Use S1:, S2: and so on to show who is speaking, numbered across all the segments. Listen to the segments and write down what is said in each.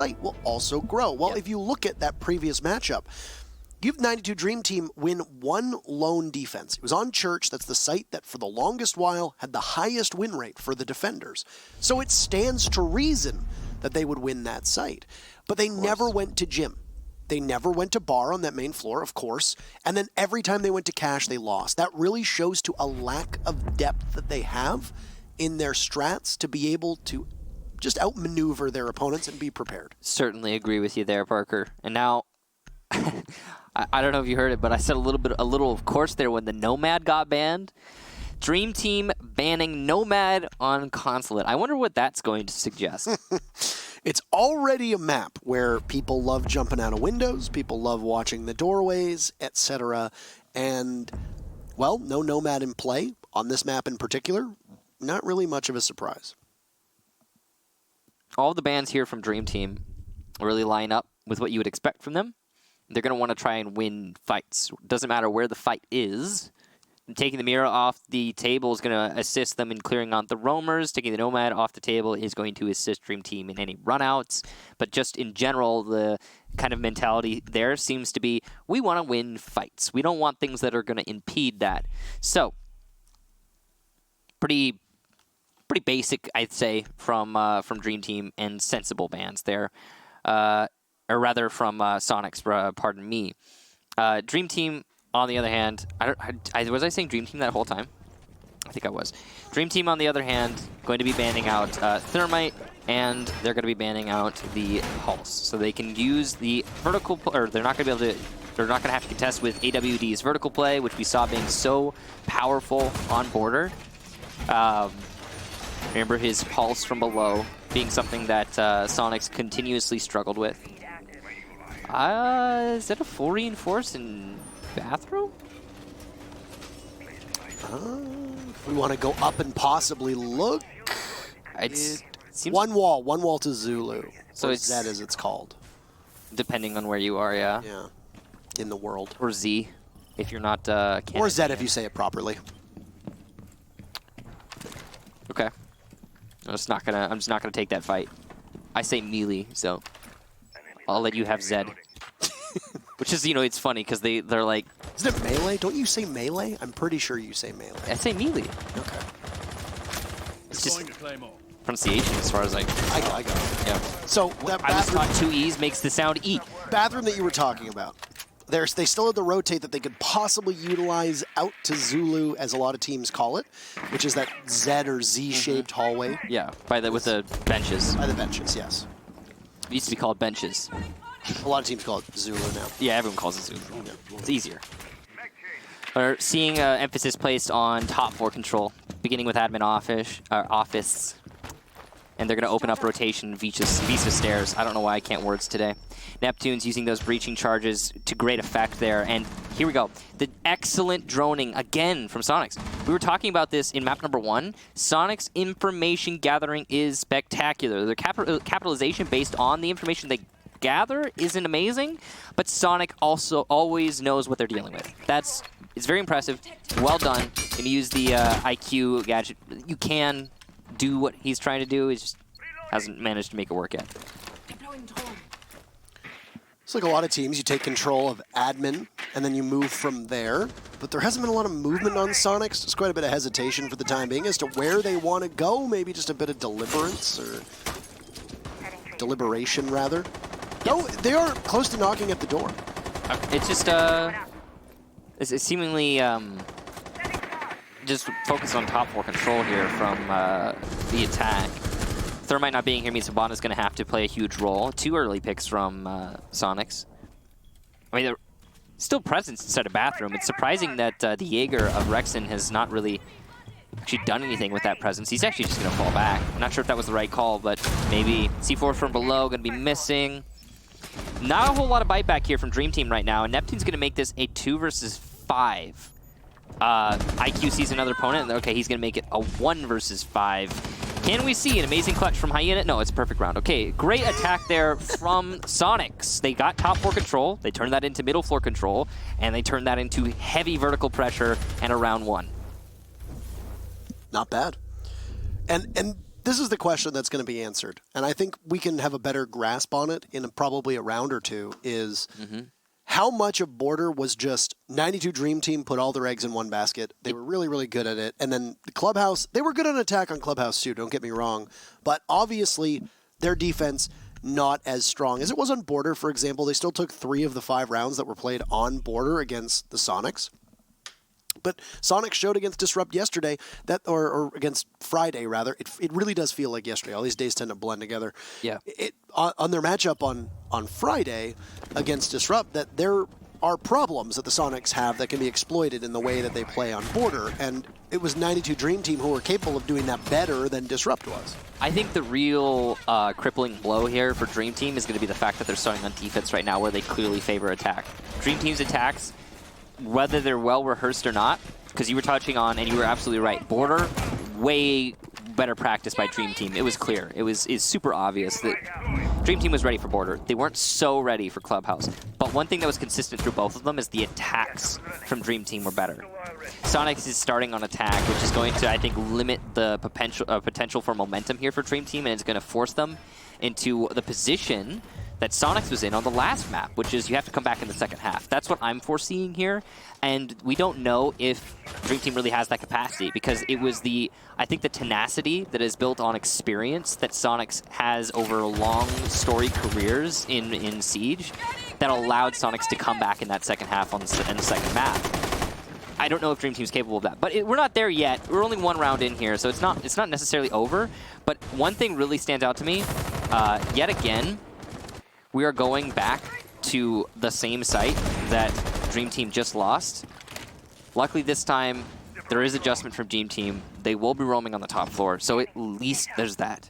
S1: site will also grow. Well, if you look at that previous matchup, you have 92 Dream Team win one lone defense. It was on Church. That's the site that for the longest while had the highest win rate for the defenders. So it stands to reason that they would win that site. But they never went to Gym. They never went to Bar on that main floor, of course. And then every time they went to Cache, they lost. That really shows to a lack of depth that they have in their strats to be able to just outmaneuver their opponents and be prepared.
S2: Certainly agree with you there, Parker. And now, I don't know if you heard it, but I said a little of course there when the Nomad got banned. Dream Team banning Nomad on Consulate. I wonder what that's going to suggest.
S1: It's already a map where people love jumping out of windows, people love watching the doorways, etc. And, well, no Nomad in play on this map in particular. Not really much of a surprise.
S2: All the bans here from Dream Team really line up with what you would expect from them. They're going to want to try and win fights. Doesn't matter where the fight is. Taking the mirror off the table is going to assist them in clearing out the roamers. Taking the Nomad off the table is going to assist Dream Team in any runouts. But just in general, the kind of mentality there seems to be, we want to win fights. We don't want things that are going to impede that. So, pretty basic, I'd say, from Dream Team, and sensible bans there. Or rather from Soniqs, pardon me. Dream Team, on the other hand, was I saying Dream Team that whole time? I think I was. Dream Team, on the other hand, going to be banning out Thermite, and they're going to be banning out the Pulse. So they can use the vertical, or they're not going to be able to, they're not going to have to contest with AWD's vertical play, which we saw being so powerful on Border. Remember his Pulse from below being something that Soniqs continuously struggled with. Is that a full reinforce in bathroom?
S1: If we want to go up and possibly look,
S2: It seems
S1: one wall to Zulu.
S2: So
S1: or
S2: it's
S1: Zed as it's called.
S2: Depending on where you are, yeah.
S1: Yeah, in the world.
S2: Or Z, if you're not Canada.
S1: Or Zed if you say it properly.
S2: Okay. I'm just not gonna take that fight. I say melee, so I'll let you have Zed. Which is, it's funny because they're like,
S1: isn't it melee? Don't you say melee? I'm pretty sure you say melee.
S2: I say melee.
S1: Okay.
S2: It's just pronunciation as far as like.
S1: I got it.
S2: Yeah.
S1: So that
S2: I was
S1: bathroom,
S2: taught 2 E's makes the sound E.
S1: bathroom that you were talking about. They still had the rotate that they could possibly utilize out to Zulu, as a lot of teams call it, which is that Z or Z-shaped hallway.
S2: Yeah, with the benches.
S1: By the benches, yes.
S2: It used to be called benches.
S1: A lot of teams call it Zulu now.
S2: Yeah, everyone calls it Zulu. It's easier. We're seeing emphasis placed on top floor control, beginning with admin office. And they're going to open up rotation via stairs. I don't know why I can't words today. Neptune's using those breaching charges to great effect there. And here we go. The excellent droning again from Soniqs. We were talking about this in map number 1. Soniqs' information gathering is spectacular. Their capitalization based on the information they gather isn't amazing, but Sonic also always knows what they're dealing with. It's very impressive. Well done. And use the IQ gadget. You can do what he's trying to do. He just hasn't managed to make it work yet.
S1: It's like a lot of teams, you take control of admin, and then you move from there. But there hasn't been a lot of movement on Soniqs. There's quite a bit of hesitation for the time being as to where they want to go. Maybe just a bit of deliverance, or deliberation, rather. No, they are close to knocking at the door.
S2: It's just, it's seemingly just focus on top floor control here from the attack. Thermite not being here means Hibana's going to have to play a huge role. 2 early picks from Soniqs. I mean, they're still present inside a bathroom. It's surprising that the Jaeger of Rexon has not really actually done anything with that presence. He's actually just going to fall back. I'm not sure if that was the right call, but maybe C4 from below going to be missing. Not a whole lot of bite back here from Dream Team right now, and Neptune's going to make this a 2 versus 5. IQ sees another opponent, and okay, he's going to make it a 1 versus 5. Can we see an amazing clutch from Hyena? No, it's a perfect round. Okay, great attack there from Soniqs. They got top floor control, they turned that into middle floor control, and they turned that into heavy vertical pressure and a round 1.
S1: Not bad. And this is the question that's going to be answered, and I think we can have a better grasp on it in probably a round or two, is how much of Border was just 92 Dream Team put all their eggs in one basket. They were really, really good at it. And then the Clubhouse, they were good on attack on Clubhouse too, don't get me wrong. But obviously, their defense not as strong as it was on Border, for example. They still took 3 of the 5 rounds that were played on Border against the Soniqs. But Soniqs showed against Disrupt yesterday, that or against Friday, rather. It really does feel like yesterday. All these days tend to blend together.
S2: Yeah.
S1: On their matchup on Friday against Disrupt, that there are problems that the Soniqs have that can be exploited in the way that they play on Border. And it was 92 Dream Team who were capable of doing that better than Disrupt was.
S2: I think the real crippling blow here for Dream Team is going to be the fact that they're starting on defense right now, where they clearly favor attack. Dream Team's attacks, whether they're well rehearsed or not, because you were touching on, and you were absolutely right, Border, way better practice by Dream Team. It was clear. It's super obvious that Dream Team was ready for Border. They weren't so ready for Clubhouse. But one thing that was consistent through both of them is the attacks from Dream Team were better. Soniqs is starting on attack, which is going to, I think, limit the potential for momentum here for Dream Team, and it's going to force them into the position that Soniqs was in on the last map, which is you have to come back in the second half. That's what I'm foreseeing here, and we don't know if Dream Team really has that capacity, because it was I think the tenacity that is built on experience that Soniqs has over long story careers in Siege that allowed Soniqs to come back in that second half in the second map. I don't know if Dream Team's capable of that, but we're not there yet. We're only 1 round in here, so it's not necessarily over, but one thing really stands out to me, yet again, we are going back to the same site that Dream Team just lost. Luckily this time, there is adjustment from Dream Team. They will be roaming on the top floor, so at least there's that.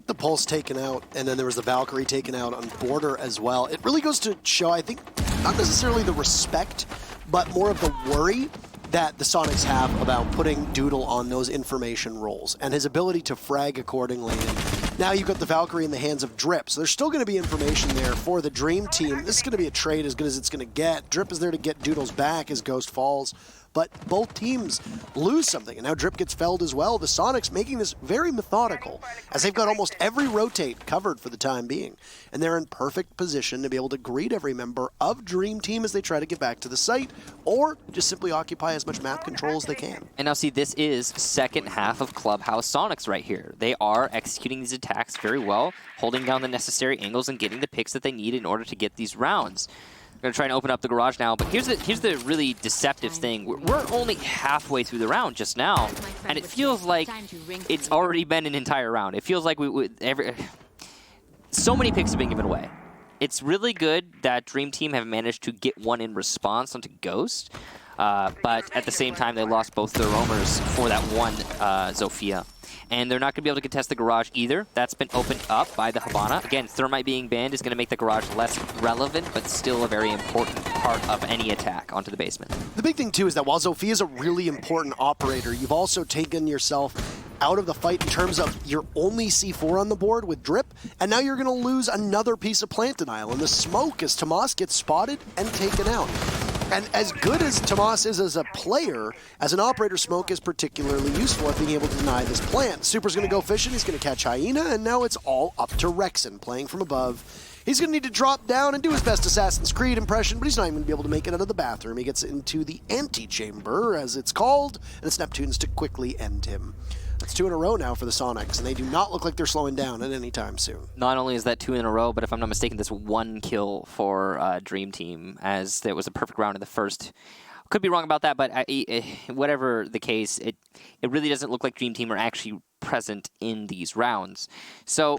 S1: The Pulse taken out, and then there was the Valkyrie taken out on Border as well. It really goes to show, I think, not necessarily the respect, but more of the worry that the Soniqs have about putting Doodle on those information rolls and his ability to frag accordingly. And now you've got the Valkyrie in the hands of Drip, so there's still going to be information there for the Dream Team. This is going to be a trade as good as it's going to get. Drip is there to get Doodles back as Ghost falls, but both teams lose something, and now Drip gets felled as well. The Soniqs making this very methodical, as they've got almost every rotate covered for the time being, and they're in perfect position to be able to greet every member of Dream Team as they try to get back to the site, or just simply occupy as much map control as they can.
S2: And now see, this is second half of Clubhouse Soniqs right here. They are executing these attacks very well, holding down the necessary angles and getting the picks that they need in order to get these rounds. We're going to try and open up the garage now, but here's the really deceptive thing. We're only halfway through the round just now, and it feels like it's already been an entire round. It feels like so many picks have been given away. It's really good that Dream Team have managed to get one in response onto Ghost, but at the same time, they lost both their roamers for that one Zofia. And they're not going to be able to contest the garage either. That's been opened up by the Habana. Again, Thermite being banned is going to make the garage less relevant, but still a very important part of any attack onto the basement.
S1: The big thing, too, is that while Zofia is a really important operator, you've also taken yourself out of the fight in terms of your only C4 on the board with Drip, and now you're going to lose another piece of plant denial in the smoke as Tomas gets spotted and taken out. And as good as Tomas is as a player, as an operator, Smoke is particularly useful at being able to deny this plant. Super's going to go fishing, he's going to catch Hyena, and now it's all up to Rexen playing from above. He's going to need to drop down and do his best Assassin's Creed impression, but he's not even going to be able to make it out of the bathroom. He gets into the antechamber, as it's called, and it's Neptune's to quickly end him. That's 2 in a row now for the Soniqs, and they do not look like they're slowing down at any time soon. Not
S2: only is that 2 in a row, but if I'm not mistaken, this 1 kill for Dream Team, as there was a perfect round in the first. Could be wrong about that, but whatever the case, it really doesn't look like Dream Team are actually present in these rounds. So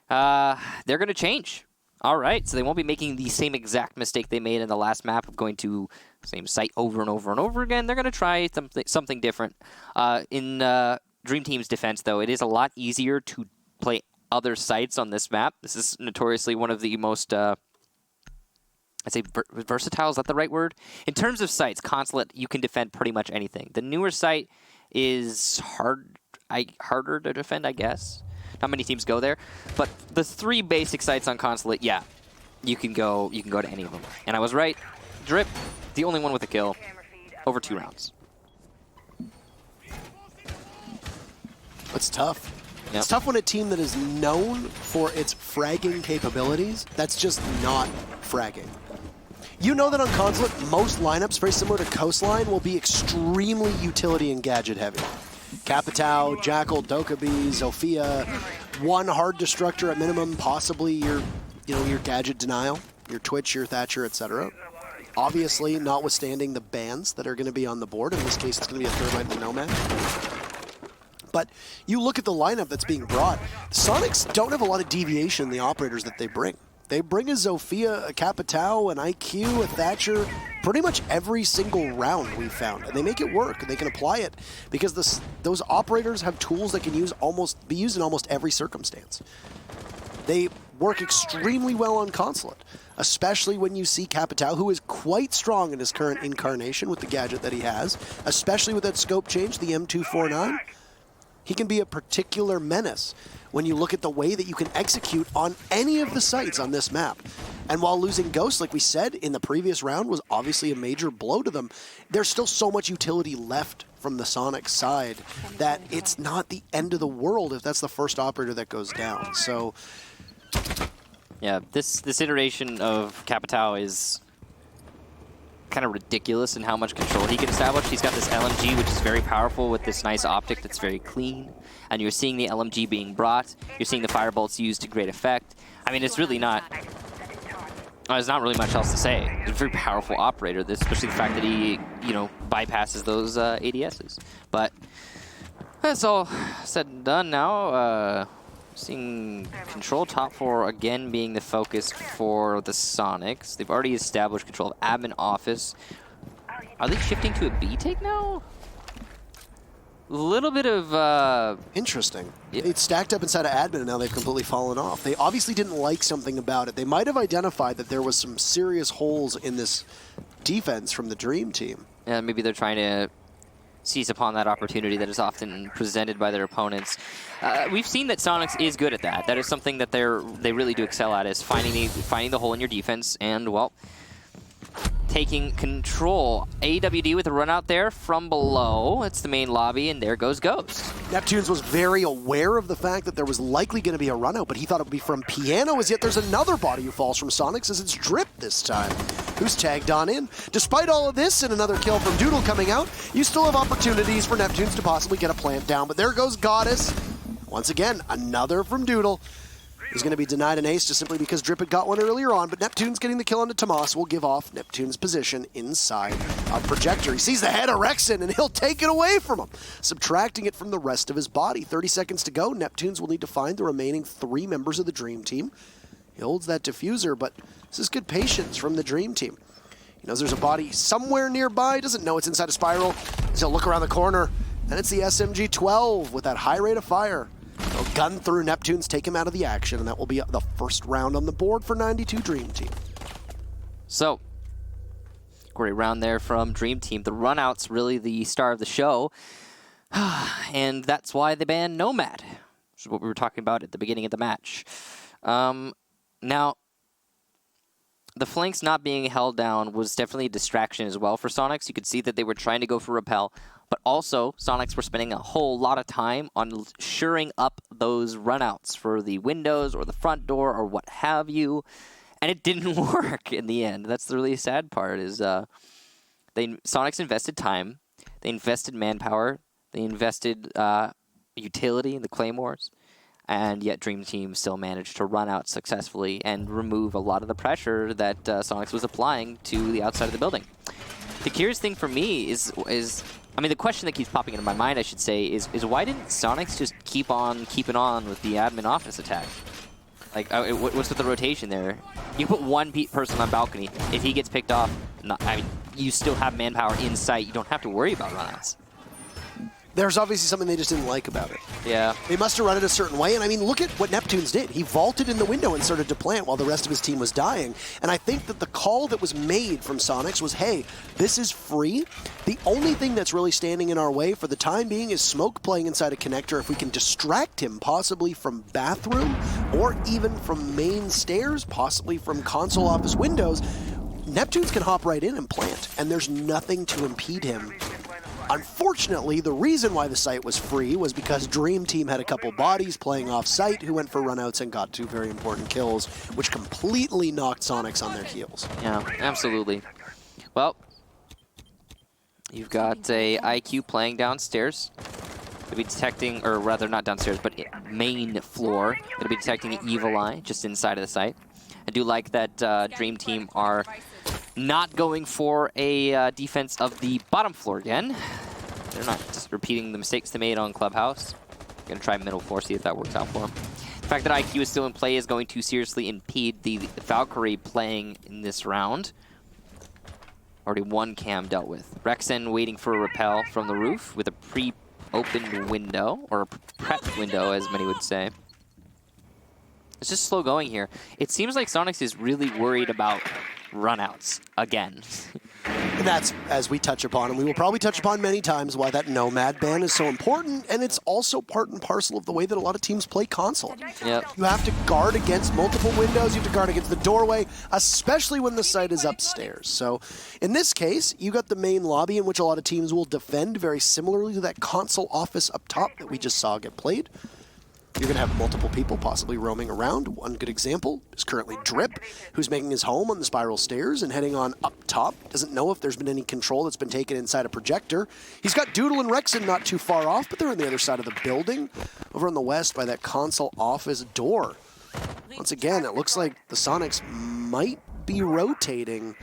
S2: they're going to change. All right, so they won't be making the same exact mistake they made in the last map of going to the same site over and over and over again. They're going to try something different. In Dream Team's defense, though, it is a lot easier to play other sites on this map. This is notoriously one of the most, I'd say versatile, is that the right word? In terms of sites, Consulate, you can defend pretty much anything. The newer site is harder to defend, I guess. Not many teams go there. But the 3 basic sites on Consulate, yeah, you can go to any of them. And I was right. Drip, the only one with a kill, over 2 rounds.
S1: It's tough.
S2: Yep.
S1: It's tough when a team that is known for its fragging capabilities, that's just not fragging. You know that on Consulate, most lineups, very similar to Coastline, will be extremely utility and gadget heavy. Capitao, Jackal, Dokkaebi, Zofia, one hard destructor at minimum, possibly your gadget denial, your Twitch, your Thatcher, etc. Obviously, notwithstanding the bans that are going to be on the board. In this case, it's going to be a Thermite and a Nomad. But you look at the lineup that's being brought. Soniqs don't have a lot of deviation in the operators that they bring. They bring a Zofia, a Capitao, an IQ, a Thatcher, pretty much every single round we've found. And they make it work. They can apply it because those operators have tools that can be used in almost every circumstance. They work extremely well on Consulate, especially when you see Capitao, who is quite strong in his current incarnation with the gadget that he has, especially with that scope change, the M249. He can be a particular menace when you look at the way that you can execute on any of the sites on this map. And while losing Ghost, like we said, in the previous round was obviously a major blow to them, there's still so much utility left from the Sonic side that it's not the end of the world if that's the first operator that goes down. So,
S2: yeah, this iteration of Capitao is kind of ridiculous in how much control he can establish. He's got this LMG, which is very powerful with this nice optic that's very clean. And you're seeing the LMG being brought. You're seeing the firebolts used to great effect. I mean, it's really not... there's not really much else to say. He's a very powerful operator, especially the fact that he, bypasses those ADSs. But that's all said and done now. Seeing control top 4 again being the focus for the Soniqs. They've already established control of admin office. Are they shifting to a B take now? A little bit of...
S1: Interesting. It's stacked up inside of admin and now they've completely fallen off. They obviously didn't like something about it. They might have identified that there was some serious holes in this defense from the Dream Team.
S2: Yeah, maybe they're trying to seize upon that opportunity that is often presented by their opponents. We've seen that Soniqs is good at that. That is something that they really do excel at, is finding the hole in your defense and, well, taking control. AWD with a run out there from below. It's the main lobby, and there goes Ghost.
S1: Neptunes was very aware of the fact that there was likely going to be a run out, but he thought it would be from Piano, as yet there's another body who falls from Soniqs as it's Drip this time, who's tagged on in. Despite all of this and another kill from Doodle coming out, you still have opportunities for Neptunes to possibly get a plant down, but there goes Goddess. Once again, another from Doodle. He's going to be denied an ace just simply because Drip had got one earlier on, but Neptune's getting the kill onto Tomas will give off Neptune's position inside a projector. He sees the head of Rexon, and he'll take it away from him, subtracting it from the rest of his body. 30 seconds to go. Neptunes will need to find the remaining 3 members of the Dream Team. He holds that diffuser, but this is good patience from the Dream Team. He knows there's a body somewhere nearby, doesn't know it's inside a spiral. He'll look around the corner, and it's the SMG-12 with that high rate of fire. They'll gun through Neptunes, take him out of the action, and that will be the first round on the board for 92 Dream Team.
S2: So, great round there from Dream Team. The run-out's really the star of the show, and that's why they banned Nomad, which is what we were talking about at the beginning of the match. Now, the flanks not being held down was definitely a distraction as well for Soniqs. You could see that they were trying to go for Repel, but also Soniqs were spending a whole lot of time on shoring up those runouts for the windows or the front door or what have you, and it didn't work in the end. That's the really sad part, is Soniqs invested time, they invested manpower, they invested utility in the Claymores, and yet Dream Team still managed to run out successfully and remove a lot of the pressure that Soniqs was applying to the outside of the building. The curious thing for me is I mean, the question that keeps popping into my mind, I should say, is why didn't Soniqs just keep on keeping on with the admin office attack? Like, what's with the rotation there? You put one person on balcony. If he gets picked off, I mean, you still have manpower in sight. You don't have to worry about runouts.
S1: There's obviously something they just didn't like about it.
S2: Yeah.
S1: They must have run it a certain way, and I mean, look at what Neptunes did. He vaulted in the window and started to plant while the rest of his team was dying, and I think that the call that was made from Soniqs was, hey, this is free. The only thing that's really standing in our way for the time being is Smoke playing inside a connector. If we can distract him, possibly from bathroom, or even from main stairs, possibly from console office windows, Neptunes can hop right in and plant, and there's nothing to impede him Unfortunately, the reason why the site was free was because DreamTeam had a couple bodies playing off-site who went for runouts and got 2 very important kills, which completely knocked Soniqs on their heels.
S2: Yeah, absolutely. Well, you've got a IQ playing downstairs. They'll be detecting, or rather not downstairs, but main floor. They'll be detecting the evil eye just inside of the site. I do like that DreamTeam are not going for a defense of the bottom floor again. They're not just repeating the mistakes they made on Clubhouse. Gonna try middle floor, see if that works out for them. The fact that IQ is still in play is going to seriously impede the Valkyrie playing in this round. Already 1 cam dealt with. Rexen waiting for a repel from the roof with a pre-opened window, or a prepped window, as many would say. It's just slow going here. It seems like Soniqs is really worried about runouts again.
S1: And that's, as we touch upon, and we will probably touch upon many times, why that Nomad ban is so important, and it's also part and parcel of the way that a lot of teams play console.
S2: Yep.
S1: You have to guard against multiple windows, you have to guard against the doorway, especially when the site is upstairs. So in this case, you got the main lobby in which a lot of teams will defend very similarly to that console office up top that we just saw get played. You're going to have multiple people possibly roaming around. One good example is currently Drip, who's making his home on the spiral stairs and heading on up top. Doesn't know if there's been any control that's been taken inside a projector. He's got Doodle and Rexen not too far off, but they're on the other side of the building, over on the west by that console office door. Once again, it looks like the Soniqs might be rotating.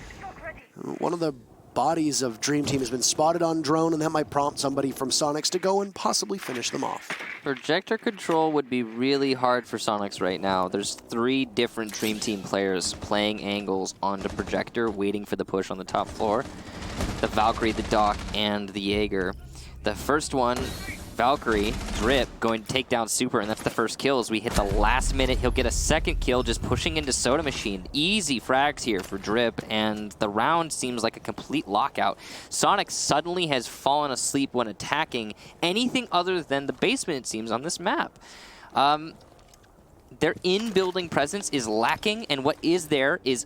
S1: One of the bodies of DreamTeam has been spotted on drone, and that might prompt somebody from Soniqs to go and possibly finish them off.
S2: Projector control would be really hard for Soniqs right now. There's 3 different DreamTeam players playing angles onto projector, waiting for the push on the top floor. The Valkyrie, the Doc, and the Jaeger. The first one, Valkyrie, Drip, going to take down Super, and that's the first kill. As we hit the last minute, he'll get a second kill just pushing into Soda Machine. Easy frags here for Drip, and the round seems like a complete lockout. Soniqs suddenly has fallen asleep when attacking anything other than the basement, it seems, on this map. Their in-building presence is lacking, and what is there is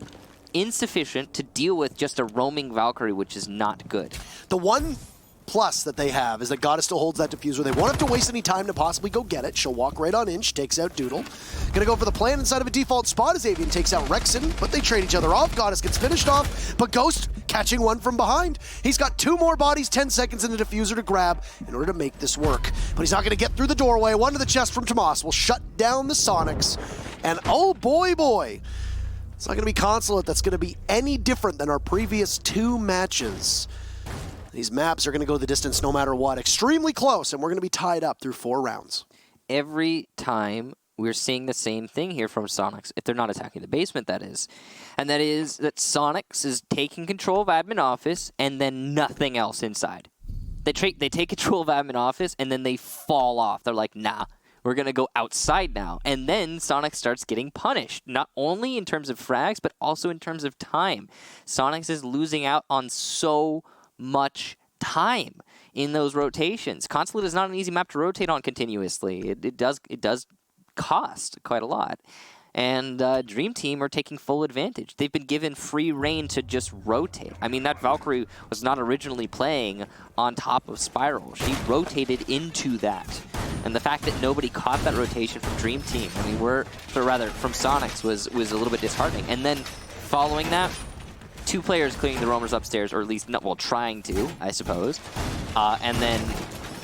S2: insufficient to deal with just a roaming Valkyrie, which is not good.
S1: The one plus that they have is that Goddess still holds that diffuser. They won't have to waste any time to possibly go get it. She'll walk right on in. She takes out Doodle. Gonna go for the plan inside of a default spot as Avian takes out Rexen, but they trade each other off. Goddess gets finished off, but Ghost catching one from behind. He's got 2 more bodies, 10 seconds in the diffuser to grab in order to make this work. But he's not gonna get through the doorway. One to the chest from Tomas will shut down the Soniqs. And oh boy, it's not gonna be Consulate that's gonna be any different than our previous 2 matches. These maps are going to go the distance no matter what. Extremely close, and we're going to be tied up through 4 rounds.
S2: Every time we're seeing the same thing here from Soniqs, if they're not attacking the basement, that is. And that is that Soniqs is taking control of admin office and then nothing else inside. They take control of admin office and then they fall off. They're like, nah, we're going to go outside now. And then Soniqs starts getting punished, not only in terms of frags, but also in terms of time. Soniqs is losing out on so much time in those rotations. Consulate is not an easy map to rotate on continuously. It does cost quite a lot. And DreamTeam are taking full advantage. They've been given free reign to just rotate. I mean, that Valkyrie was not originally playing on top of Spiral. She rotated into that. And the fact that nobody caught that rotation from DreamTeam, I mean, from Soniqs was a little bit disheartening. And then following that, 2 players clearing the roamers upstairs, or at least, well, trying to, I suppose. And then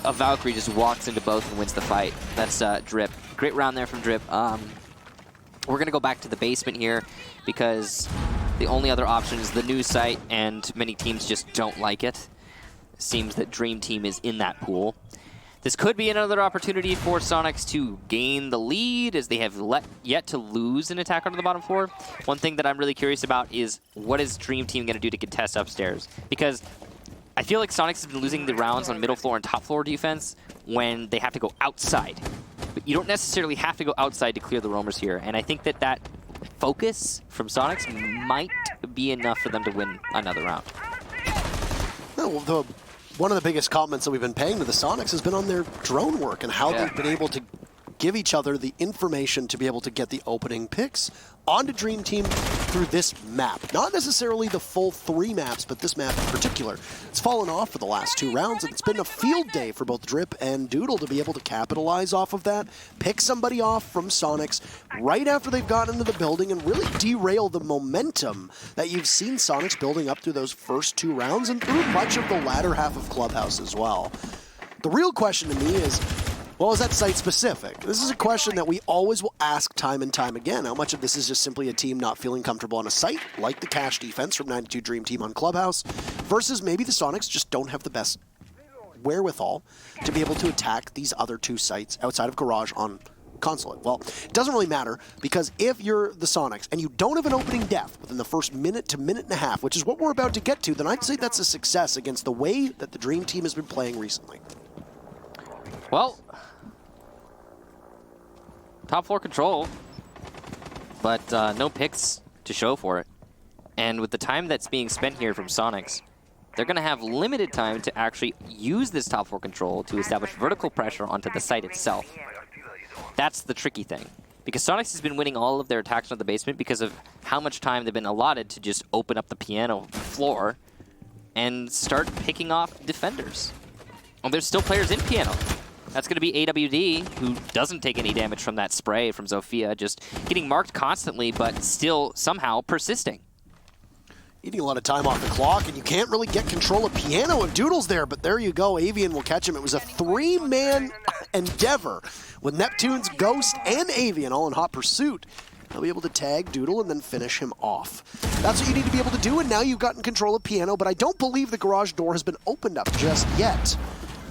S2: a Valkyrie just walks into both and wins the fight. That's Drip. Great round there from Drip. We're going to go back to the basement here because the only other option is the new site, and many teams just don't like it. It seems that DreamTeam is in that pool. This could be another opportunity for Soniqs to gain the lead, as they have yet to lose an attack onto the bottom floor. One thing that I'm really curious about is what is DreamTeam going to do to contest upstairs? Because I feel like Soniqs has been losing the rounds on middle floor and top floor defense when they have to go outside. But you don't necessarily have to go outside to clear the roamers here, and I think that focus from Soniqs might be enough for them to win another round.
S1: Well, one of the biggest compliments that we've been paying to the Soniqs has been on their drone work and how they've been able to give each other the information to be able to get the opening picks onto DreamTeam through this map. Not necessarily the full 3 maps, but this map in particular. It's fallen off for the last 2 rounds, and it's been a field day for both Drip and Doodle to be able to capitalize off of that, pick somebody off from Soniqs right after they've gotten into the building, and really derail the momentum that you've seen Soniqs building up through those first 2 rounds and through much of the latter half of Clubhouse as well. The real question to me is, well, is that site-specific? This is a question that we always will ask time and time again. How much of this is just simply a team not feeling comfortable on a site, like the cash defense from 92 DreamTeam on Clubhouse, versus maybe the Soniqs just don't have the best wherewithal to be able to attack these other 2 sites outside of Garage on Consulate? Well, it doesn't really matter, because if you're the Soniqs and you don't have an opening death within the first minute to minute and a half, which is what we're about to get to, then I'd say that's a success against the way that the Dream Team has been playing recently.
S2: Well, top floor control, but no picks to show for it. And with the time that's being spent here from Soniqs, they're going to have limited time to actually use this top floor control to establish vertical pressure onto the site itself. That's the tricky thing, because Soniqs has been winning all of their attacks on the basement because of how much time they've been allotted to just open up the piano floor and start picking off defenders. Well, there's still players in piano. That's going to be AWD, who doesn't take any damage from that spray from Zofia, just getting marked constantly, but still somehow persisting.
S1: Eating a lot of time off the clock, and you can't really get control of piano if Doodle's there, but there you go. Avian will catch him. It was a 3-man endeavor with Neptune's Ghost and Avian all in hot pursuit. They'll be able to tag Doodle and then finish him off. That's what you need to be able to do, and now you've gotten control of piano, but I don't believe the garage door has been opened up just yet.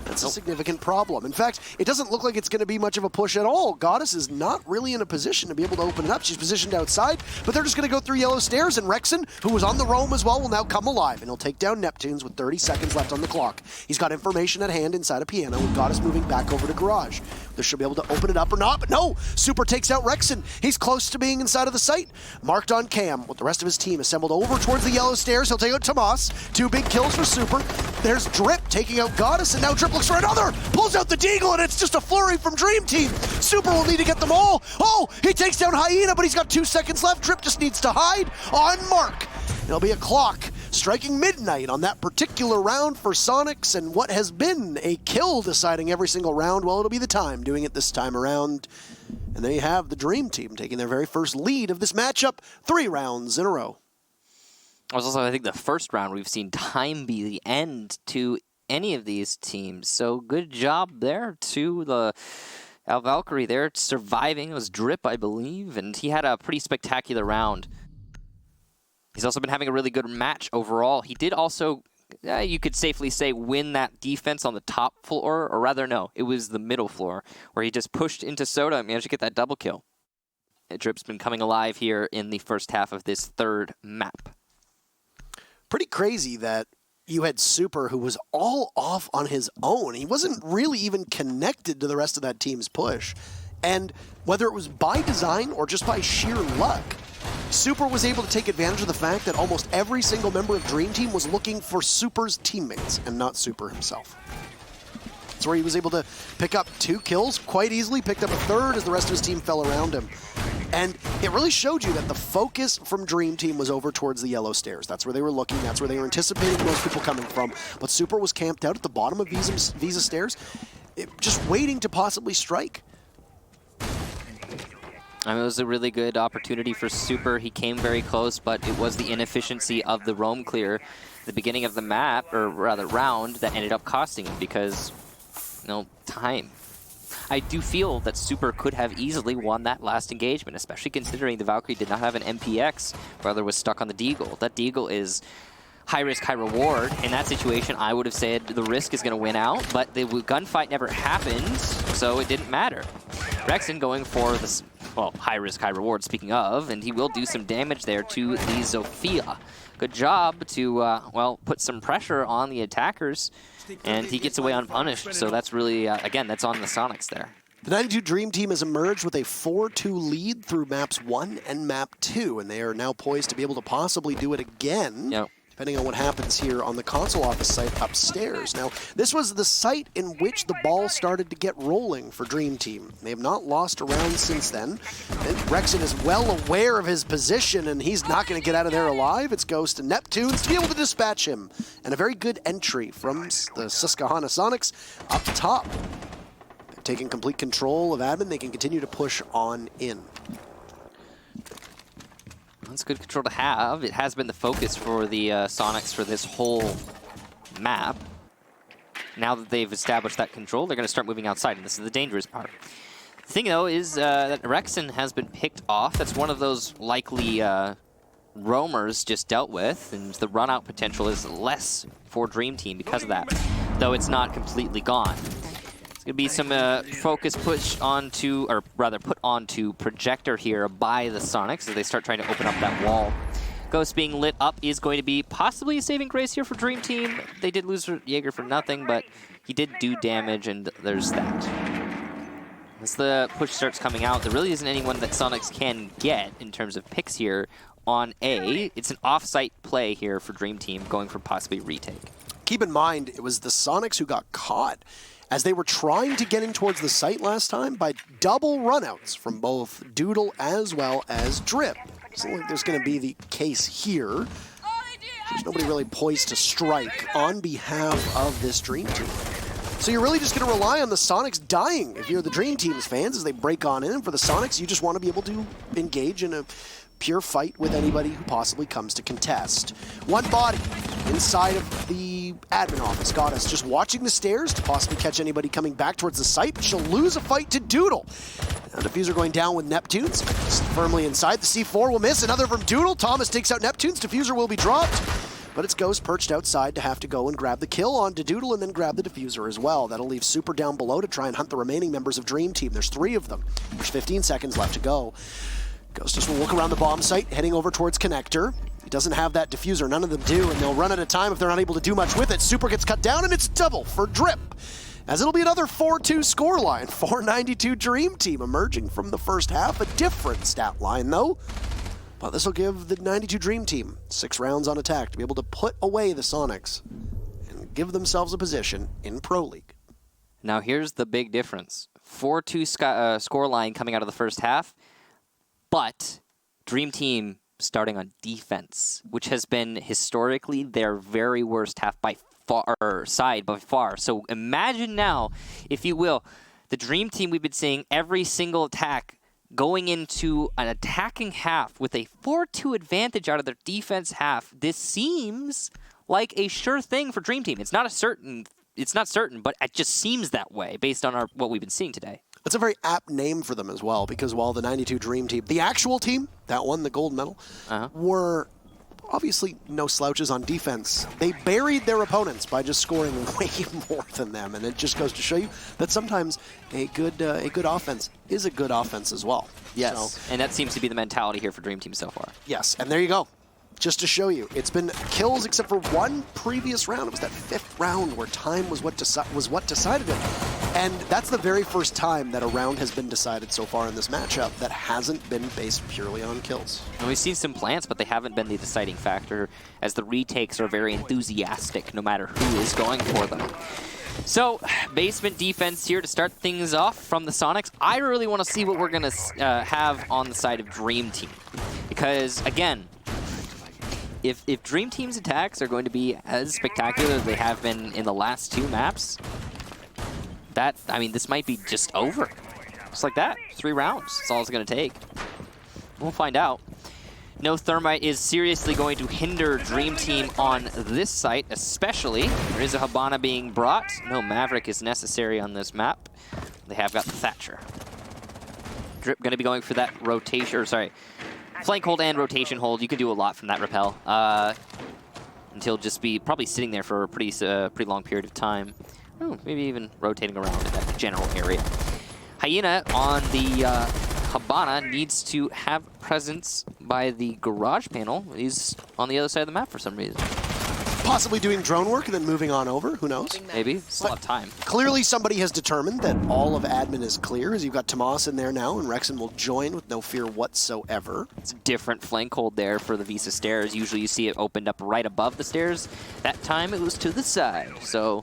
S1: That's a significant problem. In fact, it doesn't look like it's going to be much of a push at all. Goddess is not really in a position to be able to open it up. She's positioned outside, but they're just going to go through yellow stairs, and Rexon, who was on the roam as well, will now come alive, and he'll take down Neptunes with 30 seconds left on the clock. He's got information at hand inside a piano, with Goddess moving back over to garage. This should be able to open it up or not, but no! Super takes out Rexon. He's close to being inside of the site. Marked on Cam, with the rest of his team assembled over towards the yellow stairs. He'll take out Tomas. 2 big kills for Super. There's Drip taking out Goddess, and now Drip looks for another! Pulls out the Deagle, and it's just a flurry from Dream Team. Super will need to get them all. Oh, he takes down Hyena, but he's got 2 seconds left. Drip just needs to hide on Mark. It'll be a clock striking midnight on that particular round for Soniqs, and what has been a kill deciding every single round, well, it'll be the time doing it this time around. And there you have the Dream Team taking their very first lead of this matchup, 3 rounds in a row.
S2: Also, I think the first round we've seen time be the end to any of these teams. So good job there to the Valkyrie there, surviving. It was Drip, I believe, and he had a pretty spectacular round. He's also been having a really good match overall. He did also, you could safely say, win that defense on the top floor, or rather, no, it was the middle floor, where he just pushed into Soda and managed to get that double kill. Drip's been coming alive here in the first half of this 3rd map.
S1: Pretty crazy that you had Super, who was all off on his own. He wasn't really even connected to the rest of that team's push. And whether it was by design or just by sheer luck, Super was able to take advantage of the fact that almost every single member of Dream Team was looking for Super's teammates and not Super himself. That's where he was able to pick up 2 kills quite easily, picked up a 3rd as the rest of his team fell around him. And it really showed you that the focus from Dream Team was over towards the yellow stairs. That's where they were looking. That's where they were anticipating most people coming from. But Super was camped out at the bottom of Visa stairs, just waiting to possibly strike.
S2: I mean, it was a really good opportunity for Super. He came very close, but it was the inefficiency of the roam clear at the beginning of the map, or rather round, that ended up costing him because, time. I do feel that Super could have easily won that last engagement, especially considering the Valkyrie did not have an MPX, rather was stuck on the Deagle. That Deagle is high risk, high reward. In that situation, I would have said the risk is going to win out, but the gunfight never happened, so it didn't matter. Rexon going for this, well, high risk, high reward, speaking of, and he will do some damage there to the Zofia. Good job to, well, put some pressure on the attackers, and he gets away unpunished, so that's really, again, that's on the Soniqs there.
S1: The 92 Dream Team has emerged with a 4-2 lead through Maps 1 and Map 2, and they are now poised to be able to possibly do it again.
S2: Yep.
S1: depending on what happens here on the console office site upstairs. Now, this was the site in which the ball started to get rolling for DreamTeam. They have not lost a round since then. And Rexon is well aware of his position, and he's not going to get out of there alive. It's Ghost and Neptunes to be able to dispatch him. And a very good entry from the Susquehanna Soniqs up top. They're taking complete control of admin. They can continue to push on in.
S2: That's good control to have. It has been the focus for the Soniqs for this whole map. Now that they've established that control, they're going to start moving outside, and this is the dangerous part. The thing, though, is that Rexon has been picked off. That's one of those likely roamers just dealt with, and the run-out potential is less for DreamTeam because of that, though it's not completely gone. Going to be some focus push onto, or rather put onto Projector here by the Soniqs as they start trying to open up that wall. Ghost being lit up is going to be possibly a saving grace here for DreamTeam. They did lose Jaeger for nothing, but he did do damage, and there's that. As the push starts coming out, there really isn't anyone that Soniqs can get in terms of picks here on A. It's an off-site play here for DreamTeam, going for possibly retake.
S1: Keep in mind, it was the Soniqs who got caught as they were trying to get in towards the site last time by double runouts from both Doodle as well as Drip. So there's going to be the case here. There's nobody really poised to strike on behalf of this Dream Team. So you're really just going to rely on the Soniqs dying if you're the Dream Team's fans as they break on in. For the Soniqs, you just want to be able to engage in a pure fight with anybody who possibly comes to contest. One body inside of the admin office. Got us just watching the stairs to possibly catch anybody coming back towards the site, but she'll lose a fight to Doodle. Now Diffuser going down with Neptunes. Firmly inside. The C4 will miss. Another from Doodle. Thomas takes out Neptunes. Diffuser will be dropped. But it's Ghost perched outside to have to go and grab the kill onto Doodle and then grab the Diffuser as well. That'll leave Super down below to try and hunt the remaining members of Dream Team. There's 3 of them. There's 15 seconds left to go. Ghost just will look around the bomb site, heading over towards Connector. He doesn't have that Diffuser, none of them do, and they'll run out of time if they're not able to do much with it. Super gets cut down, and it's double for Drip, as it'll be another 4-2 scoreline. 492 Dream Team emerging from the first half. A different stat line, though. But this will give the 92 Dream Team 6 rounds on attack to be able to put away the Soniqs and give themselves a position in Pro League.
S2: Now here's the big difference. 4-2 scoreline coming out of the first half. But Dream Team starting on defense, which has been historically their very worst half by far, side by far. So imagine now, if you will, the Dream Team we've been seeing every single attack going into an attacking half with a 4-2 advantage out of their defense half. This seems like a sure thing for Dream Team. It's not certain, but it just seems that way based on what we've been seeing today.
S1: It's a very apt name for them as well, because while the 92 Dream Team, the actual team that won the gold medal, were obviously no slouches on defense, they buried their opponents by just scoring way more than them, and it just goes to show you that sometimes a good offense is a good offense as well.
S2: Yes, so, and that seems to be the mentality here for Dream Team so far.
S1: Yes, and there you go. Just to show you, it's been kills except for one previous round. It was that 5th round where time was what decided it. And that's the very first time that a round has been decided so far in this matchup that hasn't been based purely on kills.
S2: And we've seen some plants, but they haven't been the deciding factor, as the retakes are very enthusiastic no matter who is going for them. So, basement defense here to start things off from the Soniqs. I really want to see what we're going to have on the side of Dream Team. Because, again, if Dream Team's attacks are going to be as spectacular as they have been in the last 2 maps, this might be just over. Just like that. 3 rounds. That's all it's going to take. We'll find out. No Thermite is seriously going to hinder Dream Team on this site, especially. There is a Habana being brought. No Maverick is necessary on this map. They have got the Thatcher. Drip going to be going for that rotation, or sorry, flank hold and rotation hold. You can do a lot from that rappel. Until just be probably sitting there for a pretty long period of time. Oh, maybe even rotating around in that general area. Hyena on the Habana needs to have presence by the garage panel. He's on the other side of the map for some reason.
S1: Possibly doing drone work and then moving on over. Who knows?
S2: Maybe. Still have time.
S1: Clearly somebody has determined that all of admin is clear, as you've got Tomas in there now, and Rexon will join with no fear whatsoever.
S2: It's a different flank hold there for the Visa stairs. Usually you see it opened up right above the stairs. That time it was to the side. So,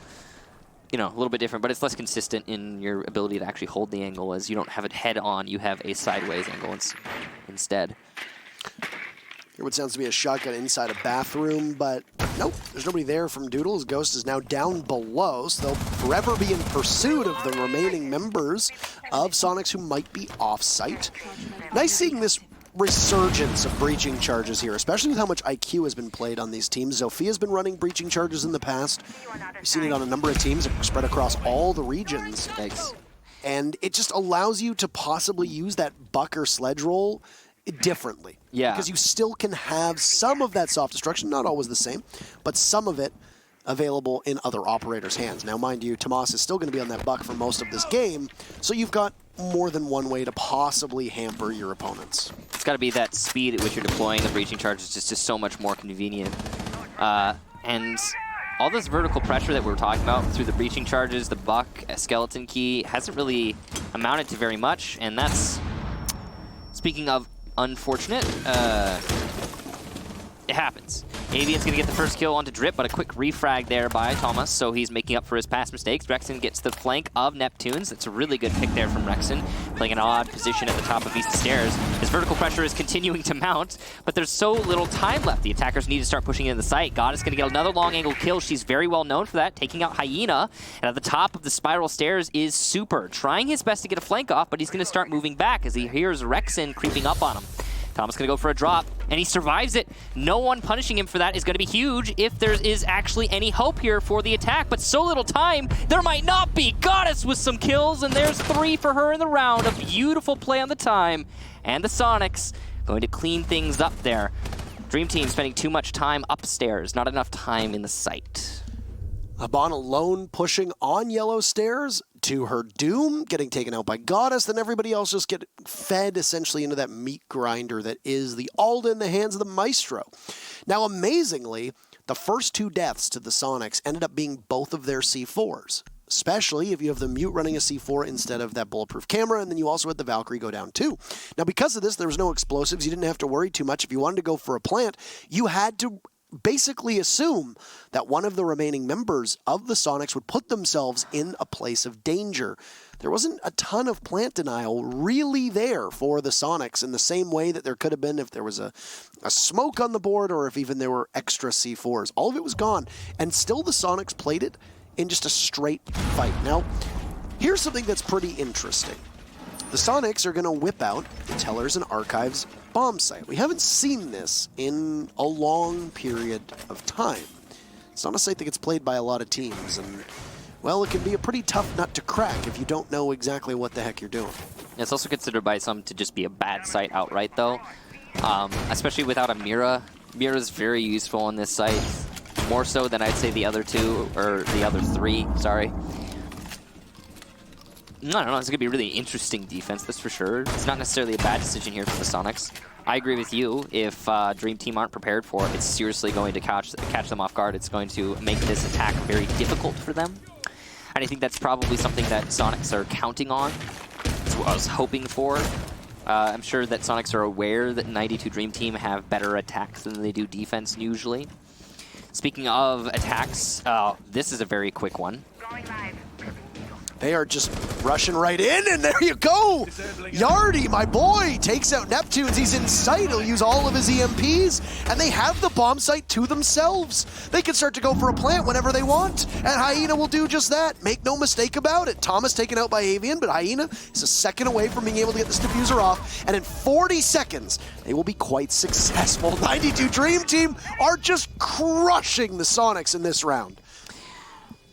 S2: you know, a little bit different, but it's less consistent in your ability to actually hold the angle, as you don't have it head on, you have a sideways angle instead.
S1: Here what sounds to be a shotgun inside a bathroom, but nope, there's nobody there from Doodle. His Ghost is now down below, so they'll forever be in pursuit of the remaining members of Soniqs who might be off-site. Nice seeing this resurgence of breaching charges here, especially with how much IQ has been played on these teams. Zophia's been running breaching charges in the past. We've seen it on a number of teams spread across all the regions.
S2: Thanks.
S1: And it just allows you to possibly use that buck or sledge roll differently.
S2: Yeah.
S1: Because you still can have some of that soft destruction, not always the same, but some of it available in other operators' hands. Now, mind you, Tomas is still going to be on that buck for most of this game, so you've got more than one way to possibly hamper your opponents.
S2: It's got to be that speed at which you're deploying the breaching charges is just so much more convenient. And all this vertical pressure that we were talking about through the breaching charges, the buck, a skeleton key, hasn't really amounted to very much, and that's, speaking of unfortunate, it happens. Avian's going to get the first kill onto Drip, but a quick refrag there by Thomas, so he's making up for his past mistakes. Rexon gets the flank of Neptunes. That's a really good pick there from Rexon, playing an odd position at the top of East Stairs. His vertical pressure is continuing to mount, but there's so little time left. The attackers need to start pushing in the site. Goddess going to get another long angle kill. She's very well known for that, taking out Hyena. And at the top of the spiral stairs is Super, trying his best to get a flank off, but he's going to start moving back as he hears Rexon creeping up on him. Thomas going to go for a drop, and he survives it. No one punishing him for that is going to be huge if there is actually any hope here for the attack, but so little time, there might not be. Goddess with some kills, and there's 3 for her in the round. A beautiful play on the time, and the Soniqs going to clean things up there. DreamTeam spending too much time upstairs, not enough time in the site.
S1: Aban alone pushing on yellow stairs to her doom, getting taken out by Goddess, then everybody else just get fed essentially into that meat grinder that is the Alda in the hands of the Maestro. Now, amazingly, the first 2 deaths to the Soniqs ended up being both of their C4s, especially if you have the Mute running a C4 instead of that bulletproof camera, and then you also had the Valkyrie go down too. Now, because of this, there was no explosives. You didn't have to worry too much. If you wanted to go for a plant, you had to basically assume that one of the remaining members of the Soniqs would put themselves in a place of danger. There wasn't a ton of plant denial really there for the Soniqs in the same way that there could have been if there was a smoke on the board or if even there were extra C4s. All of it was gone, and still the Soniqs played it in just a straight fight. Now, here's something that's pretty interesting. The Soniqs are going to whip out the Tellers and Archives bomb site. We haven't seen this in a long period of time. It's not a site that gets played by a lot of teams, and, well, it can be a pretty tough nut to crack if you don't know exactly what the heck you're doing.
S2: It's also considered by some to just be a bad site outright, though, especially without a Mira. Mira's very useful on this site, more so than I'd say the other 2, or the other 3, sorry. I don't know, it's going to be a really interesting defense, that's for sure. It's not necessarily a bad decision here for the Soniqs. I agree with you. If DreamTeam aren't prepared for it, it's seriously going to catch them off guard. It's going to make this attack very difficult for them. And I think that's probably something that Soniqs are counting on. That's what I was hoping for. I'm sure that Soniqs are aware that 92 DreamTeam have better attacks than they do defense usually. Speaking of attacks, this is a very quick one.
S1: They are just rushing right in, and there you go! Yardy, my boy, takes out Neptunes. He's in sight. He'll use all of his EMPs, and they have the bomb site to themselves. They can start to go for a plant whenever they want, and Hyena will do just that. Make no mistake about it. Thomas taken out by Avian, but Hyena is a second away from being able to get this diffuser off, and in 40 seconds, they will be quite successful. 92 DreamTeam are just crushing the Soniqs in this round.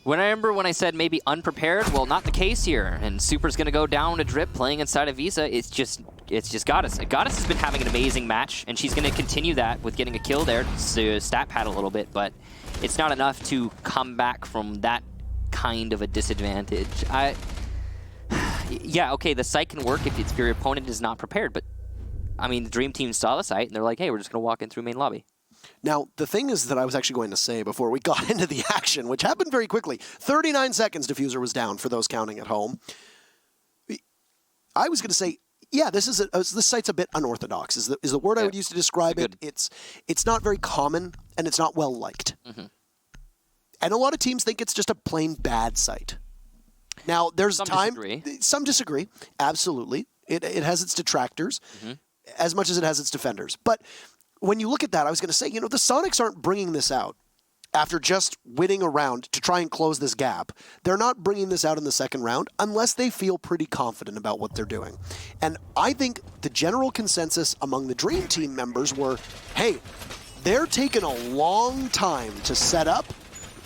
S2: When I remember when I said maybe unprepared, well, not the case here. And Super's going to go down to Drip playing inside of Visa. It's just Goddess. Goddess has been having an amazing match, and she's going to continue that with getting a kill there to stat pad a little bit, but it's not enough to come back from that kind of a disadvantage. Yeah, okay, the site can work if your opponent is not prepared, but I mean, the DreamTeam saw the site, and they're like, hey, we're just going to walk in through main lobby.
S1: Now, the thing is that I was actually going to say before we got into the action, which happened very quickly, 39 seconds Diffuser was down for those counting at home. I was going to say, yeah, this site's a bit unorthodox, is the word I would use to describe it. It's not very common, and it's not well liked.
S2: Mm-hmm.
S1: And a lot of teams think it's just a plain bad site. Now, there's some disagree, absolutely. It has its detractors, as much as it has its defenders. But when you look at that, I was going to say, the Soniqs aren't bringing this out after just winning a round to try and close this gap. They're not bringing this out in the second round unless they feel pretty confident about what they're doing. And I think the general consensus among the Dream Team members were, hey, they're taking a long time to set up.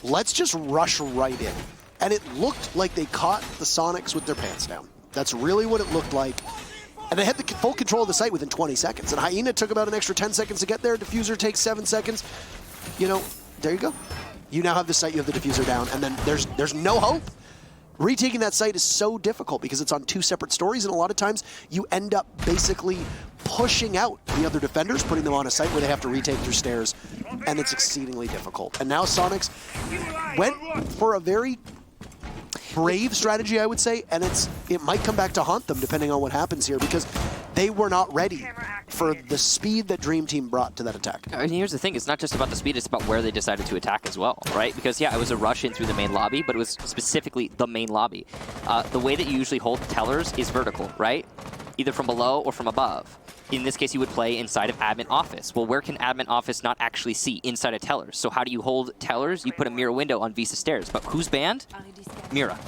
S1: Let's just rush right in. And it looked like they caught the Soniqs with their pants down. That's really what it looked like. And they had the full control of the site within 20 seconds. And Hyena took about an extra 10 seconds to get there. Diffuser takes 7 seconds. There you go. You now have the site, you have the Diffuser down, and then there's no hope. Retaking that site is so difficult because it's on 2 separate stories, and a lot of times you end up basically pushing out the other defenders, putting them on a site where they have to retake through stairs, and it's exceedingly difficult. And now Soniqs went for a very brave strategy, I would say, and it might come back to haunt them depending on what happens here, because they were not ready for the speed that Dream Team brought to that attack.
S2: And here's the thing, it's not just about the speed, it's about where they decided to attack as well, right? Because, yeah, it was a rush in through the main lobby, but it was specifically the main lobby. The way that you usually hold tellers is vertical, right? Either from below or from above. In this case, you would play inside of admin office. Well, where can admin office not actually see? Inside of tellers. So how do you hold tellers? You put a mirror window on Visa stairs. But who's banned? Mira.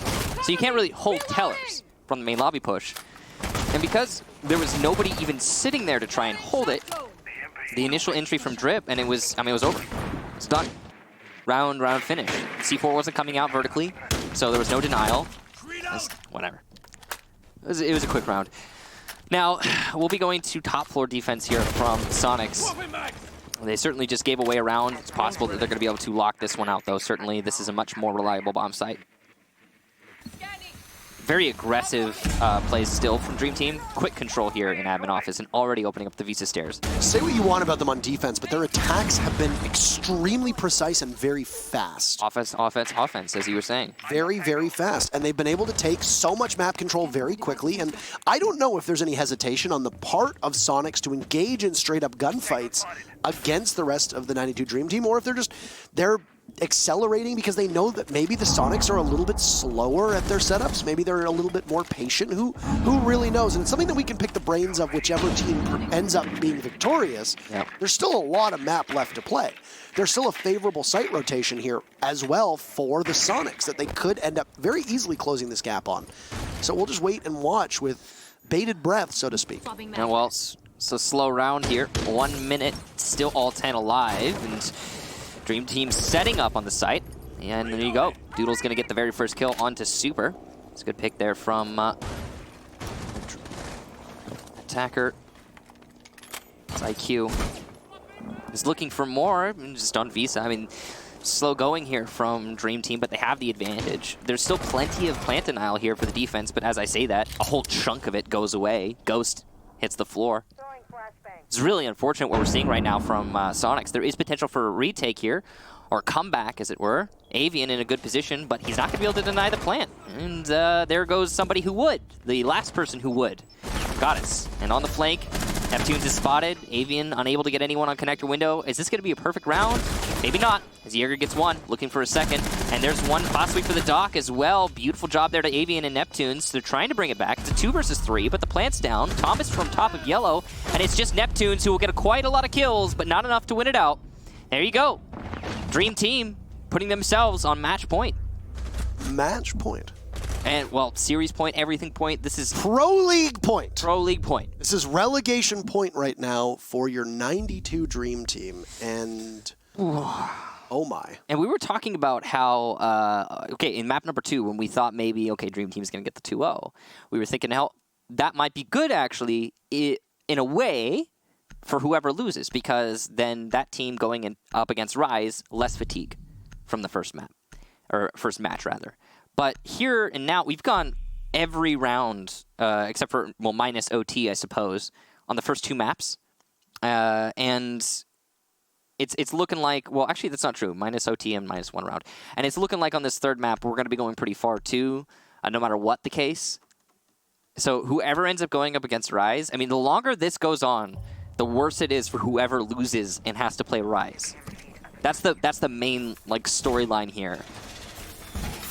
S2: So you can't really hold tellers from the main lobby push. And because there was nobody even sitting there to try and hold it, the initial entry from Drip, and it was over. It's done. Round finish. C4 wasn't coming out vertically, so there was no denial. Whatever. It was a quick round. Now, we'll be going to top floor defense here from Soniqs. They certainly just gave away a round. It's possible that they're going to be able to lock this one out, though. Certainly, this is a much more reliable bomb site. Very aggressive plays still from Dream Team. Quick control here in admin office and already opening up the Visa stairs.
S1: Say what you want about them on defense, but their attacks have been extremely precise and very fast.
S2: Offense, as you were saying.
S1: Very, very fast. And they've been able to take so much map control very quickly. And I don't know if there's any hesitation on the part of Soniqs to engage in straight-up gunfights against the rest of the 92 Dream Team, or if they're accelerating because they know that maybe the Soniqs are a little bit slower at their setups. Maybe they're a little bit more patient. Who really knows? And it's something that we can pick the brains of whichever team ends up being victorious. Yep. There's still a lot of map left to play. There's still a favorable site rotation here as well for the Soniqs that they could end up very easily closing this gap on. So we'll just wait and watch with bated breath, so to speak.
S2: And well, so slow round here. 1 minute, still all 10 alive. And Dream Team setting up on the site, and there you go. Doodle's going to get the very first kill onto Super. It's a good pick there from attacker. It's IQ. Is looking for more, just on Visa. I mean, slow going here from Dream Team, but they have the advantage. There's still plenty of plant denial here for the defense, but as I say that, a whole chunk of it goes away. Ghost hits the floor. It's really unfortunate what we're seeing right now from Soniqs. There is potential for a retake here, or a comeback, as it were. Avian in a good position, but he's not going to be able to deny the plant. And there goes somebody who would. The last person who would. Got it. And on the flank, Neptunes is spotted. Avian unable to get anyone on connector window. Is this going to be a perfect round? Maybe not, as Jaeger gets one, looking for a second. And there's one possibly for the Doc as well. Beautiful job there to Avian and Neptunes. They're trying to bring it back. It's a 2 versus 3, but the plant's down. Thomas from top of yellow, and it's just Neptunes who will get quite a lot of kills, but not enough to win it out. There you go. Dream Team putting themselves on match point.
S1: Match point.
S2: And, well, series point, everything point. This is
S1: Pro League point.
S2: Pro League point.
S1: This is relegation point right now for your 92 Dream Team. And oh my.
S2: And we were talking about how, okay, in map number 2, when we thought maybe, okay, Dream Team's going to get the 2-0, we were thinking how that might be good, actually, in a way, for whoever loses, because then that team going up against Rise, less fatigue from the first map, or first match, rather. But here and now, we've gone every round, except for, well, minus OT, I suppose, on the first 2 maps. And it's looking like, well, actually, that's not true. Minus OT and minus 1 round. And it's looking like on this third map, we're going to be going pretty far, too, no matter what the case. So whoever ends up going up against Rise, I mean, the longer this goes on, the worse it is for whoever loses and has to play Rise. That's the main, like, storyline here.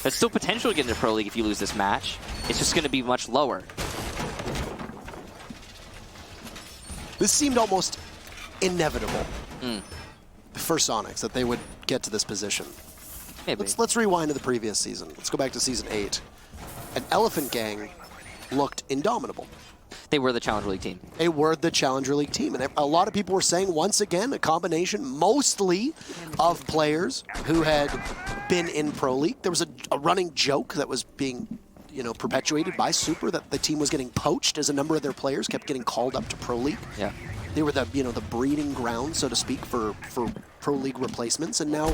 S2: There's still potential to get into Pro League if you lose this match. It's just going to be much lower.
S1: This seemed almost inevitable for Soniqs that they would get to this position.
S2: Maybe.
S1: Let's rewind to the previous season. Let's go back to Season 8. An Elephant Gang looked indomitable.
S2: They were the Challenger League team.
S1: They were the Challenger League team. And a lot of people were saying, once again, a combination mostly of players who had been in Pro League. There was a running joke that was being perpetuated by Super that the team was getting poached as a number of their players kept getting called up to Pro League.
S2: Yeah.
S1: They were the the breeding ground, so to speak, for Pro League replacements. And now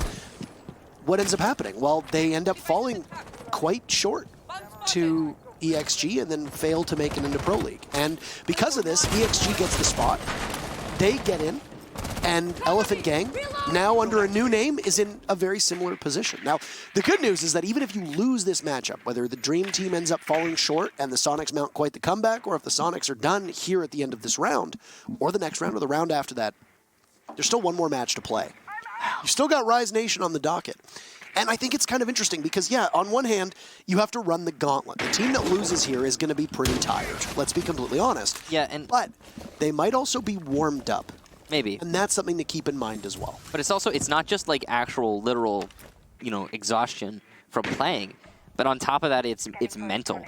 S1: what ends up happening? Well, they end up falling quite short to EXG and then fail to make it into Pro League. And because of this, EXG gets the spot. They get in, and Elephant Gang, now under a new name, is in a very similar position. Now, the good news is that even if you lose this matchup, whether the Dream Team ends up falling short and the Soniqs mount quite the comeback, or if the Soniqs are done here at the end of this round, or the next round, or the round after that, there's still one more match to play. You still got Rise Nation on the docket. And I think it's kind of interesting because, yeah, on one hand, you have to run the gauntlet. The team that loses here is going to be pretty tired. Let's be completely honest.
S2: Yeah,
S1: but they might also be warmed up.
S2: Maybe.
S1: And that's something to keep in mind as well.
S2: But it's not just like actual literal, exhaustion from playing, but on top of that, it's mental.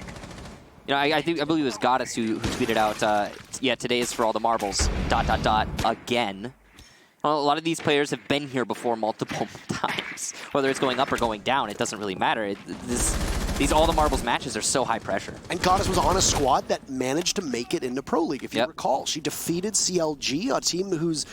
S2: I believe it was Goddess who tweeted out, yeah, today is for all the marbles, ... again. Well, a lot of these players have been here before multiple times. Whether it's going up or going down, it doesn't really matter. These all the marbles matches are so high pressure.
S1: And Goddess was on a squad that managed to make it into Pro League, if you recall. She defeated CLG, a team whose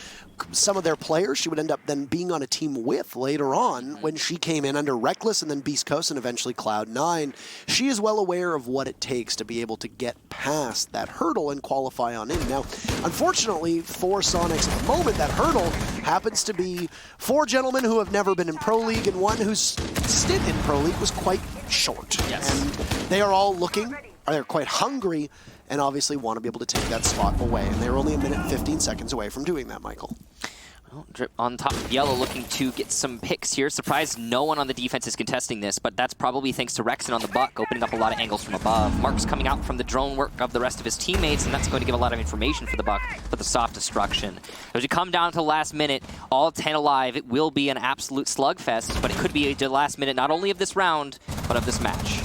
S1: some of their players she would end up then being on a team with later on when she came in under Reckless and then Beast Coast and eventually Cloud9. She is well aware of what it takes to be able to get past that hurdle and qualify on in. Now, unfortunately for Soniqs at the moment, that hurdle happens to be 4 gentlemen who have never been in Pro League and one whose stint in Pro League was quite short.
S2: Yes.
S1: And they are all looking, they're quite hungry, and obviously want to be able to take that spot away. And they're only 1 minute and 15 seconds away from doing that, Michael.
S2: Well, Drip on top of Yellow looking to get some picks here. Surprised no one on the defense is contesting this, but that's probably thanks to Rexon on the Buck, opening up a lot of angles from above. Mark's coming out from the drone work of the rest of his teammates, and that's going to give a lot of information for the Buck for the soft destruction. As we come down to the last minute, all 10 alive, it will be an absolute slugfest, but it could be the last minute not only of this round, but of this match.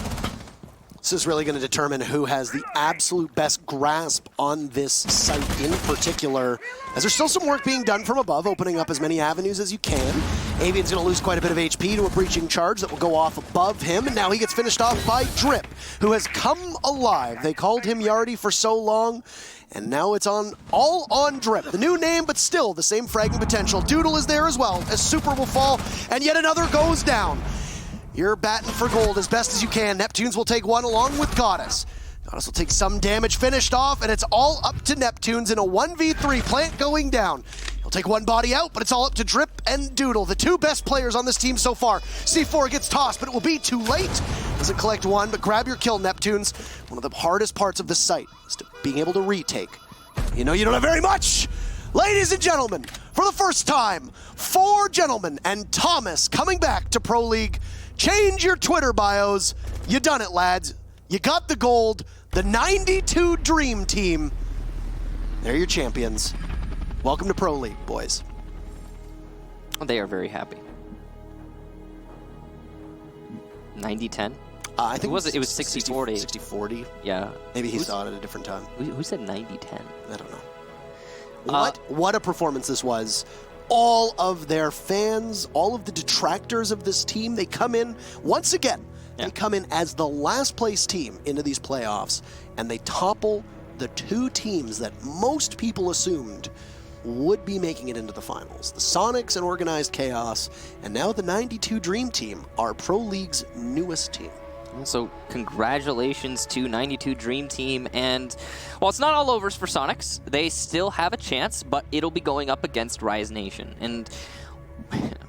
S1: This is really going to determine who has the absolute best grasp on this site in particular, as there's still some work being done from above, opening up as many avenues as you can. Avian's going to lose quite a bit of HP to a breaching charge that will go off above him, and now he gets finished off by Drip, who has come alive. They called him Yardy for so long, and now it's all on Drip. The new name, but still the same fragging potential. Doodle is there as well, as Super will fall, and yet another goes down. You're batting for gold as best as you can. Neptunes will take one along with Goddess. Goddess will take some damage, finished off, and it's all up to Neptunes in a 1v3. Plant going down. He'll take one body out, but it's all up to Drip and Doodle, the 2 best players on this team so far. C4 gets tossed, but it will be too late. Doesn't collect one, but grab your kill, Neptunes. One of the hardest parts of this site is being able to retake. You know you don't have very much. Ladies and gentlemen, for the first time, 4 gentlemen and Thomas coming back to Pro League. Change your Twitter bios. You done it, lads. You got the gold. The 92 Dream Team. They're your champions. Welcome to Pro League, boys.
S2: They are very happy. 90-10?
S1: I think
S2: it was 60-40.
S1: 60-40.
S2: Yeah.
S1: Maybe he saw it at a different time.
S2: Who said 90-10?
S1: I don't know. What a performance this was. All of their fans, all of the detractors of this team, they come in, once again, they come in as the last place team into these playoffs, and they topple the 2 teams that most people assumed would be making it into the finals. The Soniqs and Organized Chaos, and now the 92 Dream Team are Pro League's newest team.
S2: So congratulations to 92 Dream Team, and while it's not all over for Soniqs, they still have a chance, but it'll be going up against Rise Nation. And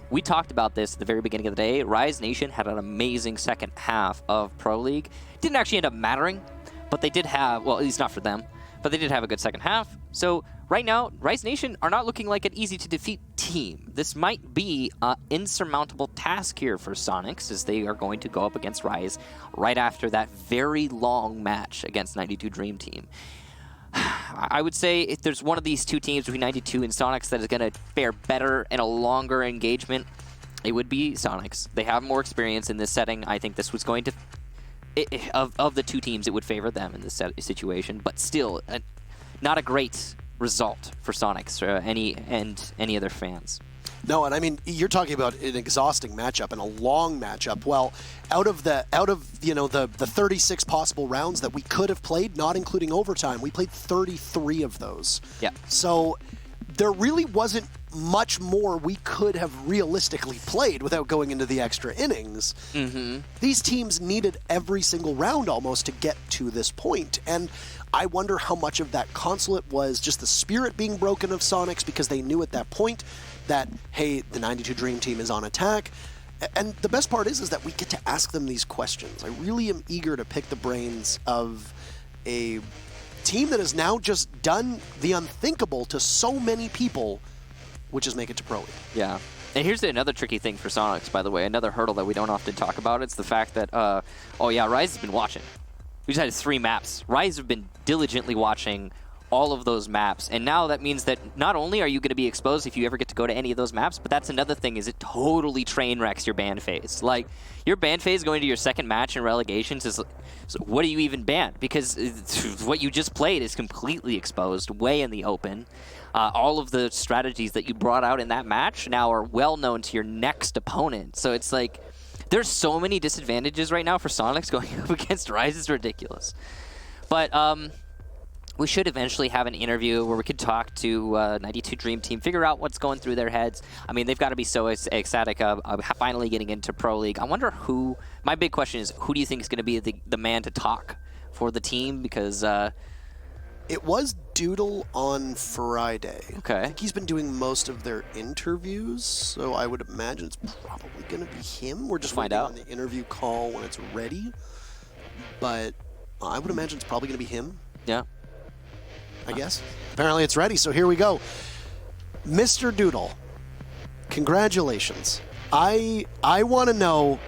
S2: we talked about this at the very beginning of the day. Rise Nation had an amazing second half of Pro League. Didn't actually end up mattering, but they did have, well, at least not for them, but they did have a good second half. So right now, Rise Nation are not looking like an easy-to-defeat team. This might be an insurmountable task here for Soniqs, as they are going to go up against Rise right after that very long match against 92 Dream Team. I would say if there's one of these two teams between 92 and Soniqs that is going to fare better in a longer engagement, it would be Soniqs. They have more experience in this setting. I think this was going to, of the two teams, it would favor them in this situation, but still, not a great result for Soniqs or any other fans.
S1: No, and I mean, you're talking about an exhausting matchup and a long matchup. Well, out of the 36 possible rounds that we could have played, not including overtime, we played 33 of those.
S2: Yeah.
S1: So there really wasn't much more we could have realistically played without going into the extra innings.
S2: Mm-hmm.
S1: These teams needed every single round almost to get to this point, and I wonder how much of that consulate was just the spirit being broken of Soniqs because they knew at that point that, hey, the 92 Dream Team is on attack. And the best part is that we get to ask them these questions. I really am eager to pick the brains of a team that has now just done the unthinkable to so many people, which is make it to Pro League.
S2: Yeah. And here's another tricky thing for Soniqs, by the way, another hurdle that we don't often talk about. It's the fact that, Rise has been watching. We just had 3 maps. Rise have been diligently watching all of those maps, and now that means that not only are you going to be exposed if you ever get to go to any of those maps, but that's another thing, is it totally train wrecks your ban phase. Like, your ban phase going to your second match in relegations is, so what do you even ban? Because what you just played is completely exposed, way in the open. All of the strategies that you brought out in that match now are well known to your next opponent. So it's like, there's so many disadvantages right now for Soniqs going up against Rise. It's ridiculous. But we should eventually have an interview where we could talk to 92 Dream Team, figure out what's going through their heads. I mean, they've got to be so ecstatic of finally getting into Pro League. I wonder who, my big question is, who do you think is going to be the man to talk for the team? Because
S1: it was Doodle on Friday.
S2: Okay.
S1: I think he's been doing most of their interviews, so I would imagine it's probably going to be him. We're just waiting on the interview call when it's ready. But I would imagine it's probably going to be him.
S2: Yeah.
S1: I guess. Apparently it's ready, so here we go. Mr. Doodle, congratulations. I want to know,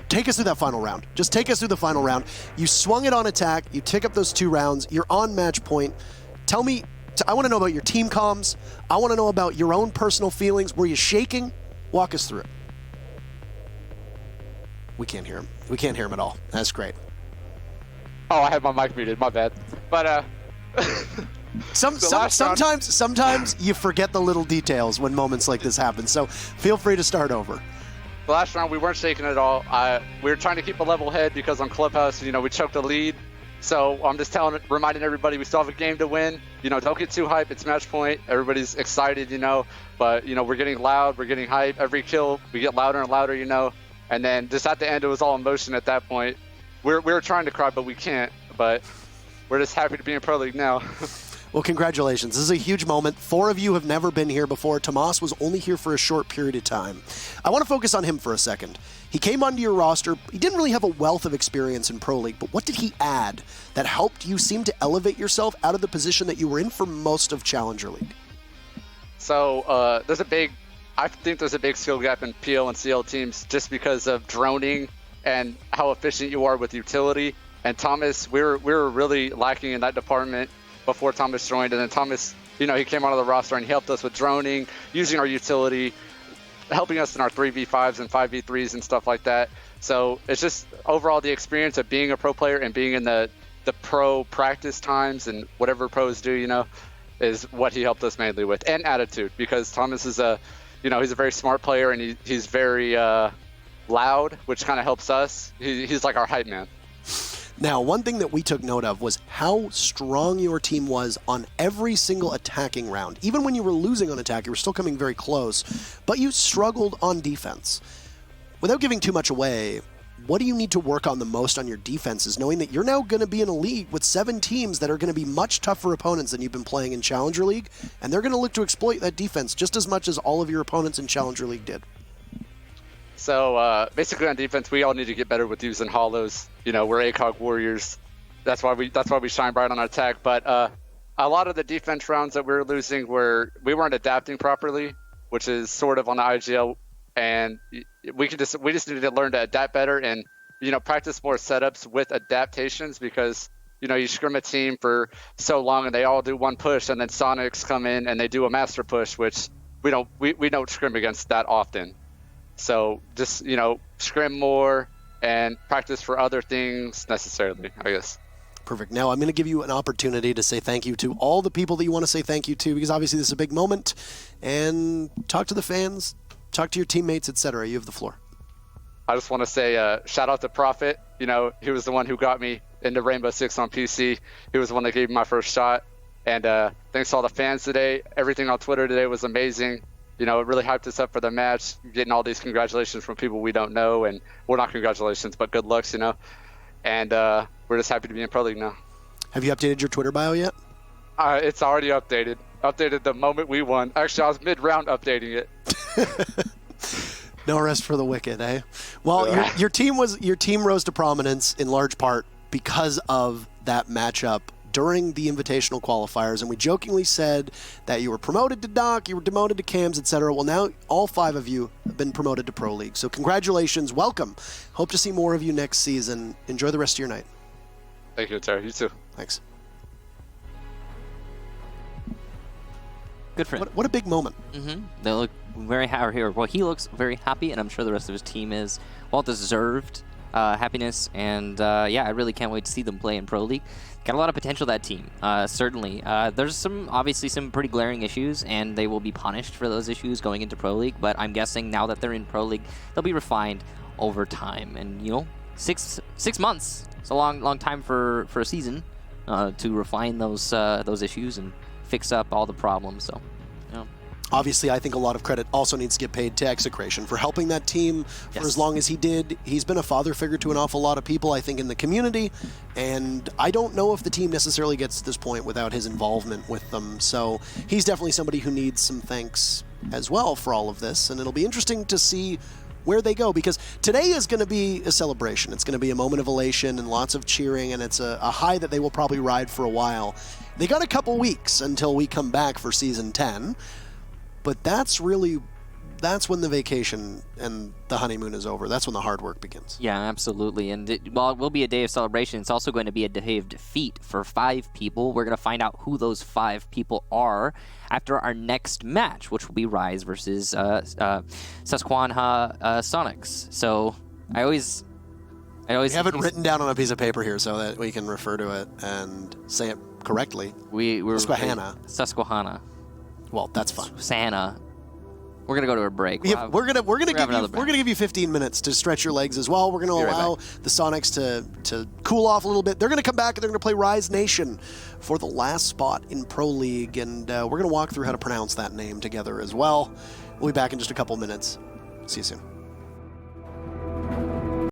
S1: take us through that final round. Just take us through the final round. You swung it on attack, you take up those 2 rounds, you're on match point. Tell me, I want to know about your team comms. I want to know about your own personal feelings. Were you shaking? Walk us through it. We can't hear him. We can't hear him at all. That's great.
S3: Oh, I had my mic muted, my bad. But
S1: sometimes you forget the little details when moments like this happen. So feel free to start over.
S3: The last round we weren't shaking at all. We were trying to keep a level head because on Clubhouse, we choked the lead. So I'm just reminding everybody we still have a game to win. Don't get too hype. It's match point. Everybody's excited, But we're getting loud. We're getting hype. Every kill we get louder and louder, And then just at the end, it was all emotion at that point. We were trying to cry, but we can't. But we're just happy to be in Pro League now.
S1: Well, congratulations. This is a huge moment. 4 of you have never been here before. Tomas was only here for a short period of time. I want to focus on him for a second. He came onto your roster. He didn't really have a wealth of experience in Pro League, but what did he add that helped you seem to elevate yourself out of the position that you were in for most of Challenger League?
S3: So I think there's a big skill gap in PL and CL teams just because of droning and how efficient you are with utility. And Thomas, we were really lacking in that department before Thomas joined. And then Thomas, he came onto the roster and he helped us with droning, using our utility, helping us in our 3v5s and 5v3s and stuff like that. So it's just overall the experience of being a pro player and being in the pro practice times and whatever pros do, is what he helped us mainly with. And attitude, because Thomas is he's a very smart player and he's very loud, which kind of helps us. He's like our hype man.
S1: Now, one thing that we took note of was how strong your team was on every single attacking round. Even when you were losing on attack, you were still coming very close, but you struggled on defense. Without giving too much away, what do you need to work on the most on your defenses, knowing that you're now going to be in a league with 7 teams that are going to be much tougher opponents than you've been playing in Challenger League, and they're going to look to exploit that defense just as much as all of your opponents in Challenger League did?
S3: So basically on defense, we all need to get better with using hollows. You know, we're ACOG warriors. That's why we shine bright on our attack. But a lot of the defense rounds that we were losing we weren't adapting properly, which is sort of on the IGL. And we just need to learn to adapt better and, you know, practice more setups with adaptations, because, you know, you scrim a team for so long and they all do one push, and then Soniqs come in and they do a master push, which we don't scrim against that often. So just, you know, scrim more and practice for other things necessarily, I guess.
S1: Perfect. Now I'm going to give you an opportunity to say thank you to all the people that you want to say thank you to, because obviously this is a big moment, and talk to the fans, talk to your teammates, etc. You have the floor.
S3: I just want to say shout out to Prophet. You know, he was the one who got me into Rainbow Six on PC. He was the one that gave me my first shot. And thanks to all the fans today. Everything on Twitter today was amazing. You know, it really hyped us up for the match, getting all these congratulations from people we don't know. And, well, not congratulations, but good looks, you know. And we're just happy to be in Pro League now.
S1: Have you updated your Twitter bio yet?
S3: It's already updated. Updated the moment we won. Actually, I was mid-round updating it.
S1: No rest for the wicked, eh? Well, your team rose to prominence in large part because of that matchup during the invitational qualifiers, and we jokingly said that you were promoted to Doc, you were demoted to Cams, etc. Well, now all 5 of you have been promoted to Pro League. So congratulations, welcome. Hope to see more of you next season. Enjoy the rest of your night.
S3: Thank you, Terry. You too.
S1: Thanks.
S2: Good for him.
S1: What a big moment.
S2: Mm-hmm. They look very happy here. Well, he looks very happy, and I'm sure the rest of his team is well-deserved happiness. And yeah, I really can't wait to see them play in Pro League. Got a lot of potential, that team, certainly. There's obviously some pretty glaring issues, and they will be punished for those issues going into Pro League. But I'm guessing now that they're in Pro League, they'll be refined over time. And, you know, 6 months. It's a long time for a season to refine those issues and fix up all the problems. So, you know.
S1: Obviously, I think a lot of credit also needs to get paid to Execration for helping that team for as long as he did. He's been a father figure to an awful lot of people, I think, in the community, and I don't know if the team necessarily gets to this point without his involvement with them. So he's definitely somebody who needs some thanks as well for all of this, and it'll be interesting to see where they go, because today is going to be a celebration. It's going to be a moment of elation and lots of cheering, and it's a high that they will probably ride for a while. They got a couple weeks until we come back for Season 10, but that's when the vacation and the honeymoon is over. That's when the hard work begins.
S2: Yeah, absolutely. And while it will be a day of celebration, it's also going to be a day of defeat for 5 people. We're going to find out who those 5 people are after our next match, which will be Rise versus Susquehanna Soniqs. So I always
S1: have it written down on a piece of paper here so that we can refer to it and say it correctly.
S2: We're
S1: Susquehanna. Well, that's fun.
S2: Santa. We're gonna go to a break.
S1: We're gonna give you 15 minutes to stretch your legs as well. We're gonna allow the Soniqs to cool off a little bit. They're gonna come back and they're gonna play Rise Nation for the last spot in Pro League, and we're gonna walk through how to pronounce that name together as well. We'll be back in just a couple minutes. See you soon.